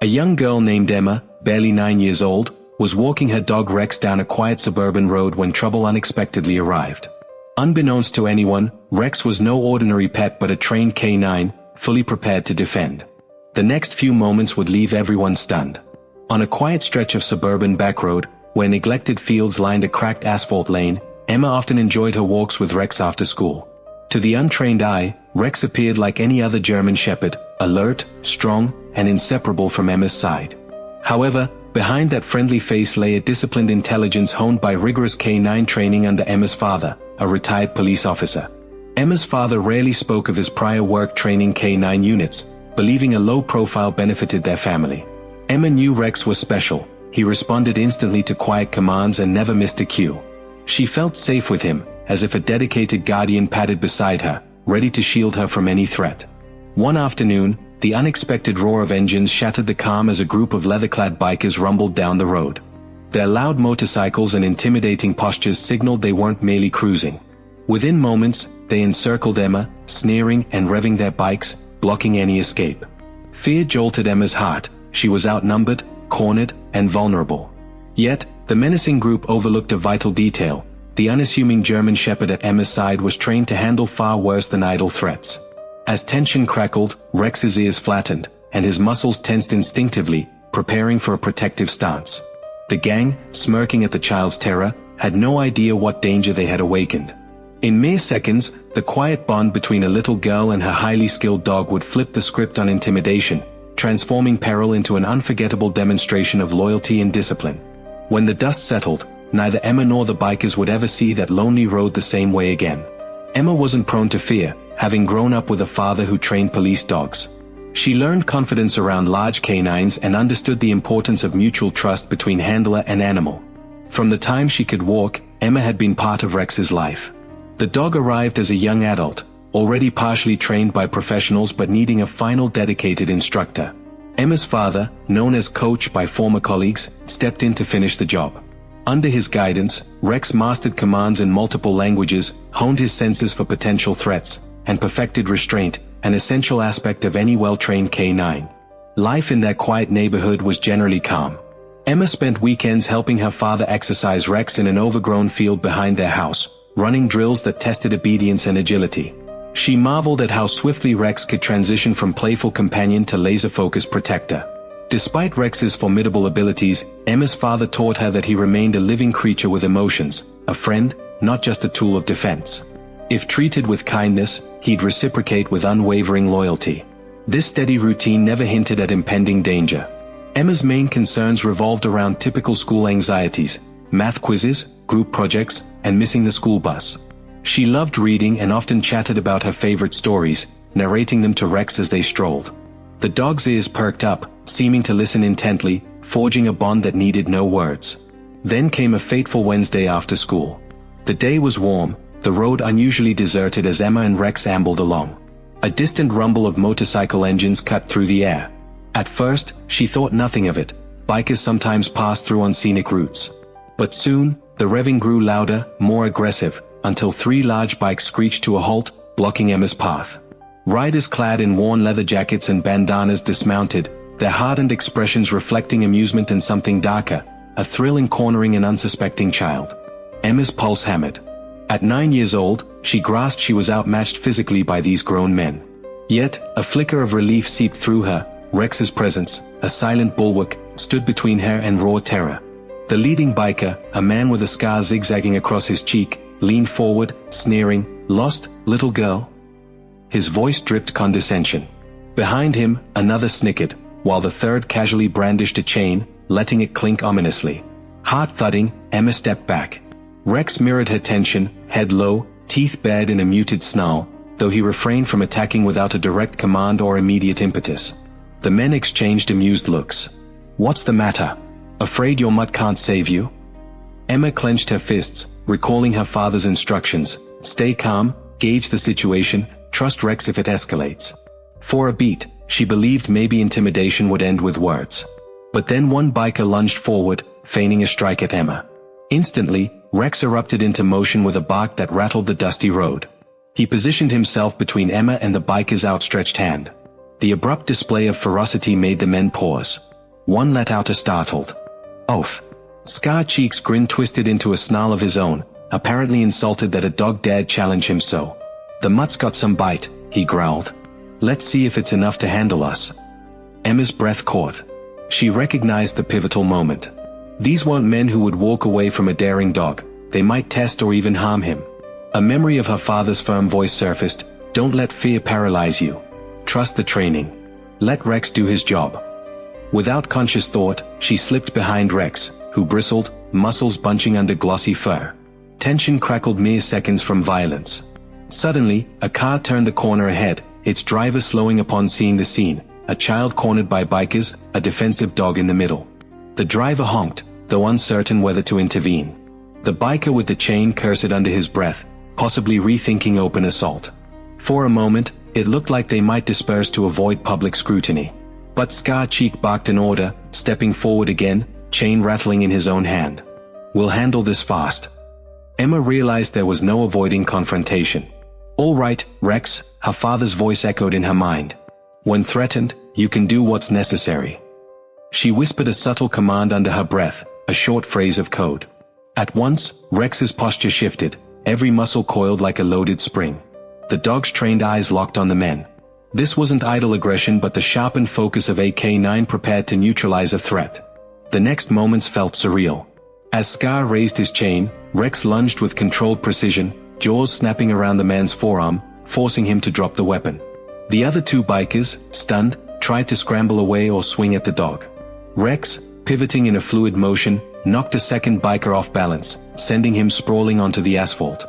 A young girl named Emma, barely 9 years old, was walking her dog Rex down a quiet suburban road when trouble unexpectedly arrived. Unbeknownst to anyone, Rex was no ordinary pet but a trained canine, fully prepared to defend. The next few moments would leave everyone stunned. On a quiet stretch of suburban backroad, where neglected fields lined a cracked asphalt lane, Emma often enjoyed her walks with Rex after school. To the untrained eye, Rex appeared like any other German shepherd, alert, strong, and inseparable from Emma's side. However, behind that friendly face lay a disciplined intelligence honed by rigorous canine training under Emma's father, a retired police officer. Emma's father rarely spoke of his prior work training canine units, believing a low profile benefited their family. Emma knew Rex was special. He responded instantly to quiet commands and never missed a cue. She felt safe with him, as if a dedicated guardian padded beside her, ready to shield her from any threat. One afternoon, the unexpected roar of engines shattered the calm as a group of leather-clad bikers rumbled down the road. Their loud motorcycles and intimidating postures signaled they weren't merely cruising. Within moments, they encircled Emma, sneering and revving their bikes, blocking any escape. Fear jolted Emma's heart. She was outnumbered, cornered, and vulnerable. Yet, the menacing group overlooked a vital detail. The unassuming German shepherd at Emma's side was trained to handle far worse than idle threats. As tension crackled, Rex's ears flattened, and his muscles tensed instinctively, preparing for a protective stance. The gang, smirking at the child's terror, had no idea what danger they had awakened. In mere seconds, the quiet bond between a little girl and her highly skilled dog would flip the script on intimidation, transforming peril into an unforgettable demonstration of loyalty and discipline. When the dust settled, neither Emma nor the bikers would ever see that lonely road the same way again. Emma wasn't prone to fear, having grown up with a father who trained police dogs. She learned confidence around large canines and understood the importance of mutual trust between handler and animal. From the time she could walk, Emma had been part of Rex's life. The dog arrived as a young adult, already partially trained by professionals but needing a final dedicated instructor. Emma's father, known as Coach by former colleagues, stepped in to finish the job. Under his guidance, Rex mastered commands in multiple languages, honed his senses for potential threats, and perfected restraint, an essential aspect of any well-trained canine. Life in their quiet neighborhood was generally calm. Emma spent weekends helping her father exercise Rex in an overgrown field behind their house, running drills that tested obedience and agility. She marveled at how swiftly Rex could transition from playful companion to laser-focused protector. Despite Rex's formidable abilities, Emma's father taught her that he remained a living creature with emotions, a friend, not just a tool of defense. If treated with kindness, he'd reciprocate with unwavering loyalty. This steady routine never hinted at impending danger. Emma's main concerns revolved around typical school anxieties: math quizzes, group projects, and missing the school bus. She loved reading and often chatted about her favorite stories, narrating them to Rex as they strolled. The dog's ears perked up, seeming to listen intently, forging a bond that needed no words. Then came a fateful Wednesday after school. The day was warm, the road unusually deserted as Emma and Rex ambled along. A distant rumble of motorcycle engines cut through the air. At first, she thought nothing of it. Bikers sometimes passed through on scenic routes. But soon, the revving grew louder, more aggressive, until 3 large bikes screeched to a halt, blocking Emma's path. Riders clad in worn leather jackets and bandanas dismounted, their hardened expressions reflecting amusement and something darker, a thrill in cornering an unsuspecting child. Emma's pulse hammered. At 9 years old, she grasped she was outmatched physically by these grown men. Yet, a flicker of relief seeped through her. Rex's presence, a silent bulwark, stood between her and raw terror. The leading biker, a man with a scar zigzagging across his cheek, leaned forward, sneering, "Lost, little girl?" His voice dripped condescension. Behind him, another snickered, while the third casually brandished a chain, letting it clink ominously. Heart thudding, Emma stepped back. Rex mirrored her tension, head low, teeth bared in a muted snarl, though he refrained from attacking without a direct command or immediate impetus. The men exchanged amused looks. "What's the matter? Afraid your mutt can't save you?" Emma clenched her fists, recalling her father's instructions: stay calm, gauge the situation, trust Rex if it escalates. For a beat, she believed maybe intimidation would end with words. But then one biker lunged forward, feigning a strike at Emma. Instantly, Rex erupted into motion with a bark that rattled the dusty road. He positioned himself between Emma and the biker's outstretched hand. The abrupt display of ferocity made the men pause. One let out a startled oath. Scar Cheek's grin twisted into a snarl of his own, apparently insulted that a dog dared challenge him so. "The mutt's got some bite," he growled. "Let's see if it's enough to handle us." Emma's breath caught. She recognized the pivotal moment. These weren't men who would walk away from a daring dog. They might test or even harm him. A memory of her father's firm voice surfaced. "Don't let fear paralyze you. Trust the training. Let Rex do his job." Without conscious thought, she slipped behind Rex, who bristled, muscles bunching under glossy fur. Tension crackled mere seconds from violence. Suddenly, a car turned the corner ahead, its driver slowing upon seeing the scene, a child cornered by bikers, a defensive dog in the middle. The driver honked, though uncertain whether to intervene. The biker with the chain cursed under his breath, possibly rethinking open assault. For a moment, it looked like they might disperse to avoid public scrutiny. But Scar Cheek barked an order, stepping forward again, chain rattling in his own hand. "We'll handle this fast." Emma realized there was no avoiding confrontation. "All right, Rex," her father's voice echoed in her mind. "When threatened, you can do what's necessary." She whispered a subtle command under her breath, a short phrase of code. At once, Rex's posture shifted, every muscle coiled like a loaded spring. The dog's trained eyes locked on the men. This wasn't idle aggression but the sharpened focus of a K9 prepared to neutralize a threat. The next moments felt surreal. As Scar raised his chain, Rex lunged with controlled precision, jaws snapping around the man's forearm, forcing him to drop the weapon. The other two bikers, stunned, tried to scramble away or swing at the dog. Rex, pivoting in a fluid motion, knocked a second biker off balance, sending him sprawling onto the asphalt.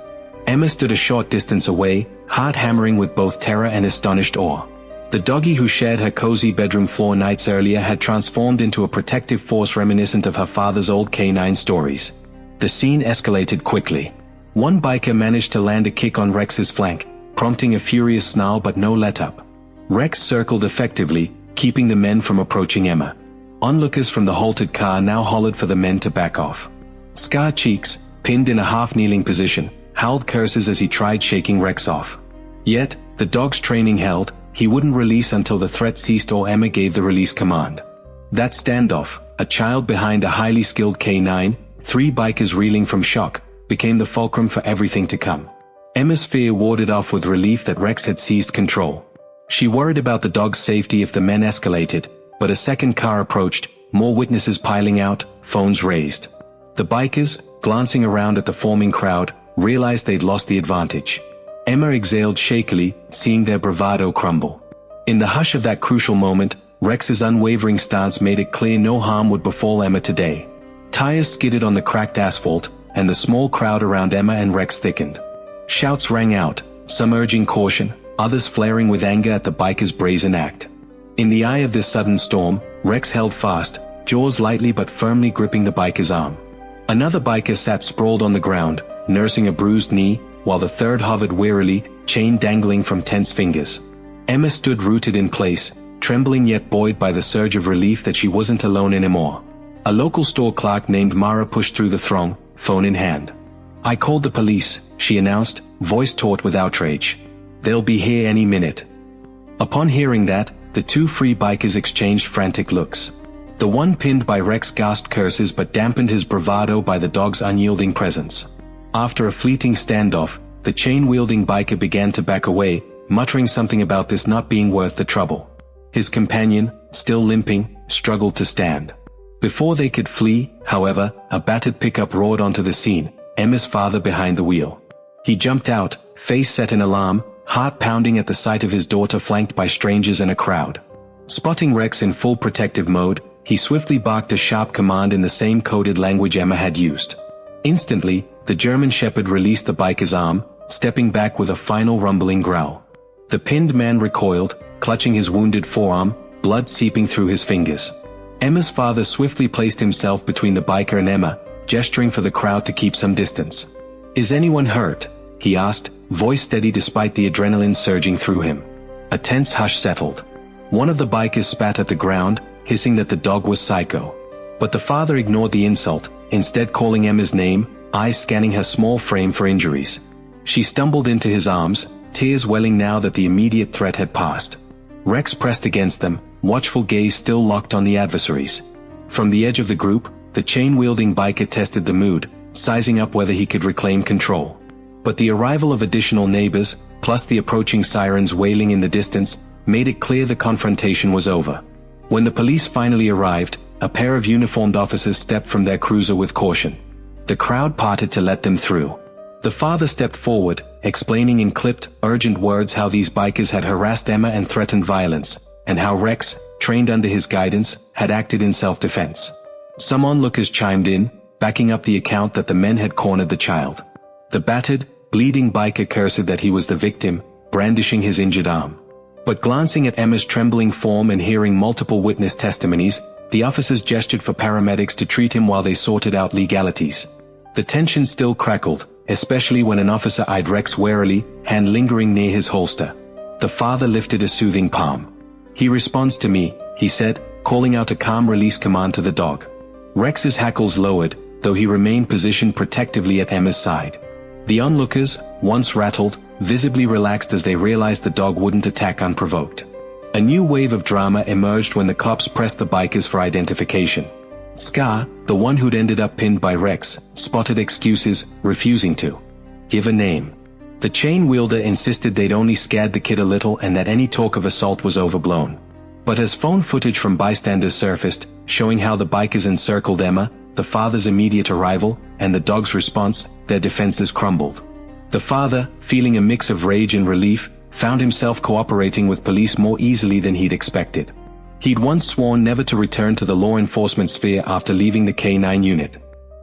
Emma stood a short distance away, heart hammering with both terror and astonished awe. The doggy who shared her cozy bedroom floor nights earlier had transformed into a protective force reminiscent of her father's old canine stories. The scene escalated quickly. One biker managed to land a kick on Rex's flank, prompting a furious snarl but no let-up. Rex circled effectively, keeping the men from approaching Emma. Onlookers from the halted car now hollered for the men to back off. Scar Cheeks, pinned in a half-kneeling position, howled curses as he tried shaking Rex off. Yet, the dog's training held, he wouldn't release until the threat ceased or Emma gave the release command. That standoff, a child behind a highly skilled K9, three bikers reeling from shock, became the fulcrum for everything to come. Emma's fear warded off with relief that Rex had seized control. She worried about the dog's safety if the men escalated, but a second car approached, more witnesses piling out, phones raised. The bikers, glancing around at the forming crowd, realized they'd lost the advantage. Emma exhaled shakily, seeing their bravado crumble. In the hush of that crucial moment, Rex's unwavering stance made it clear no harm would befall Emma today. Tires skidded on the cracked asphalt, and the small crowd around Emma and Rex thickened. Shouts rang out, some urging caution, others flaring with anger at the biker's brazen act. In the eye of this sudden storm, Rex held fast, jaws lightly but firmly gripping the biker's arm. Another biker sat sprawled on the ground, nursing a bruised knee, while the third hovered wearily, chain dangling from tense fingers. Emma stood rooted in place, trembling yet buoyed by the surge of relief that she wasn't alone anymore. A local store clerk named Mara pushed through the throng, phone in hand. "I called the police," she announced, voice taut with outrage. "They'll be here any minute." Upon hearing that, the two free bikers exchanged frantic looks. The one pinned by Rex gasped curses but dampened his bravado by the dog's unyielding presence. After a fleeting standoff, the chain-wielding biker began to back away, muttering something about this not being worth the trouble. His companion, still limping, struggled to stand. Before they could flee, however, a battered pickup roared onto the scene, Emma's father behind the wheel. He jumped out, face set in alarm, heart pounding at the sight of his daughter flanked by strangers and a crowd. Spotting Rex in full protective mode, he swiftly barked a sharp command in the same coded language Emma had used. Instantly, the German shepherd released the biker's arm, stepping back with a final rumbling growl. The pinned man recoiled, clutching his wounded forearm, blood seeping through his fingers. Emma's father swiftly placed himself between the biker and Emma, gesturing for the crowd to keep some distance. "Is anyone hurt?" he asked, voice steady despite the adrenaline surging through him. A tense hush settled. One of the bikers spat at the ground, hissing that the dog was psycho. But the father ignored the insult, instead calling Emma's name, eyes scanning her small frame for injuries. She stumbled into his arms, tears welling now that the immediate threat had passed. Rex pressed against them, watchful gaze still locked on the adversaries. From the edge of the group, the chain-wielding biker tested the mood, sizing up whether he could reclaim control. But the arrival of additional neighbors, plus the approaching sirens wailing in the distance, made it clear the confrontation was over. When the police finally arrived, a pair of uniformed officers stepped from their cruiser with caution. The crowd parted to let them through. The father stepped forward, explaining in clipped, urgent words how these bikers had harassed Emma and threatened violence, and how Rex, trained under his guidance, had acted in self-defense. Some onlookers chimed in, backing up the account that the men had cornered the child. The battered, bleeding biker cursed that he was the victim, brandishing his injured arm. But glancing at Emma's trembling form and hearing multiple witness testimonies, the officers gestured for paramedics to treat him while they sorted out legalities. The tension still crackled, especially when an officer eyed Rex warily, hand lingering near his holster. The father lifted a soothing palm. "He responds to me," he said, calling out a calm release command to the dog. Rex's hackles lowered, though he remained positioned protectively at Emma's side. The onlookers, once rattled, visibly relaxed as they realized the dog wouldn't attack unprovoked. A new wave of drama emerged when the cops pressed the bikers for identification. Scar, the one who'd ended up pinned by Rex, spotted excuses, refusing to give a name. The chain wielder insisted they'd only scared the kid a little and that any talk of assault was overblown. But as phone footage from bystanders surfaced, showing how the bikers encircled Emma, the father's immediate arrival, and the dog's response, their defenses crumbled. The father, feeling a mix of rage and relief, found himself cooperating with police more easily than he'd expected. He'd once sworn never to return to the law enforcement sphere after leaving the K-9 unit.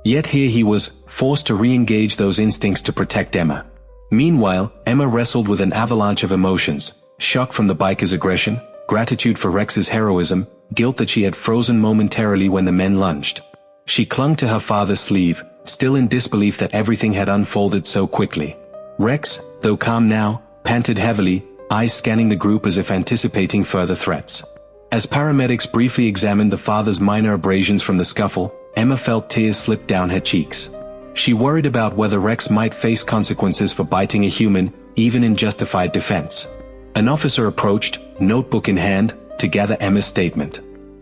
Yet here he was, forced to re-engage those instincts to protect Emma. Meanwhile, Emma wrestled with an avalanche of emotions: shock from the biker's aggression, gratitude for Rex's heroism, guilt that she had frozen momentarily when the men lunged. She clung to her father's sleeve, still in disbelief that everything had unfolded so quickly. Rex, though calm now, panted heavily, eyes scanning the group as if anticipating further threats. As paramedics briefly examined the father's minor abrasions from the scuffle, Emma felt tears slip down her cheeks. She worried about whether Rex might face consequences for biting a human, even in justified defense. An officer approached, notebook in hand, to gather Emma's statement.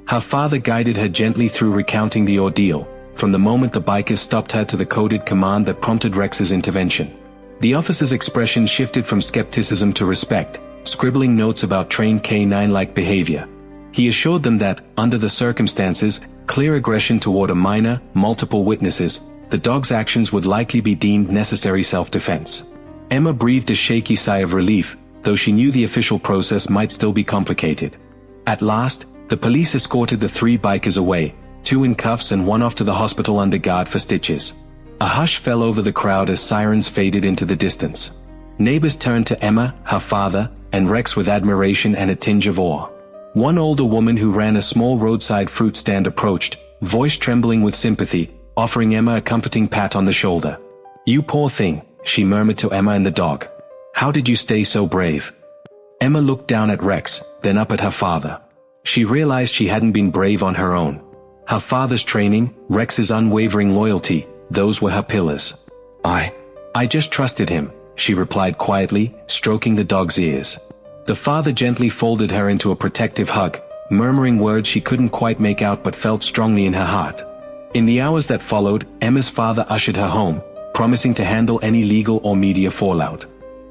Her father guided her gently through recounting the ordeal, from the moment the bikers stopped her to the coded command that prompted Rex's intervention. The officer's expression shifted from skepticism to respect, scribbling notes about trained K-9-like behavior. He assured them that, under the circumstances, clear aggression toward a minor, multiple witnesses, the dog's actions would likely be deemed necessary self-defense. Emma breathed a shaky sigh of relief, though she knew the official process might still be complicated. At last, the police escorted the three bikers away, two in cuffs and one off to the hospital under guard for stitches. A hush fell over the crowd as sirens faded into the distance. Neighbors turned to Emma, her father, and Rex with admiration and a tinge of awe. One older woman who ran a small roadside fruit stand approached, voice trembling with sympathy, offering Emma a comforting pat on the shoulder. "You poor thing," she murmured to Emma and the dog. "How did you stay so brave?" Emma looked down at Rex, then up at her father. She realized she hadn't been brave on her own. Her father's training, Rex's unwavering loyalty, those were her pillars. I just trusted him," she replied quietly, stroking the dog's ears. The father gently folded her into a protective hug, murmuring words she couldn't quite make out but felt strongly in her heart. In the hours that followed, Emma's father ushered her home, promising to handle any legal or media fallout.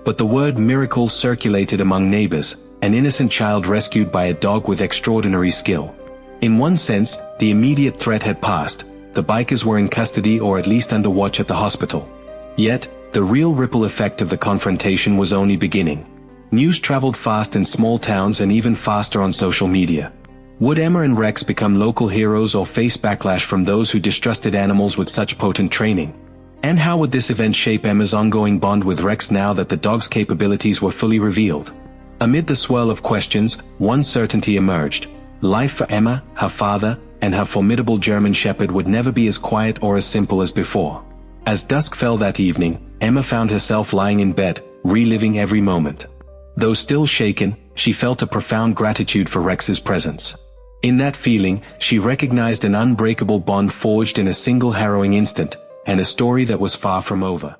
But the word miracle circulated among neighbors, an innocent child rescued by a dog with extraordinary skill. In one sense, the immediate threat had passed. The bikers were in custody or at least under watch at the hospital. Yet, the real ripple effect of the confrontation was only beginning. News traveled fast in small towns and even faster on social media. Would Emma and Rex become local heroes or face backlash from those who distrusted animals with such potent training? And how would this event shape Emma's ongoing bond with Rex now that the dog's capabilities were fully revealed? Amid the swirl of questions, one certainty emerged. Life for Emma, her father, and her formidable German Shepherd would never be as quiet or as simple as before. As dusk fell that evening, Emma found herself lying in bed, reliving every moment. Though still shaken, she felt a profound gratitude for Rex's presence. In that feeling, she recognized an unbreakable bond forged in a single harrowing instant, and a story that was far from over.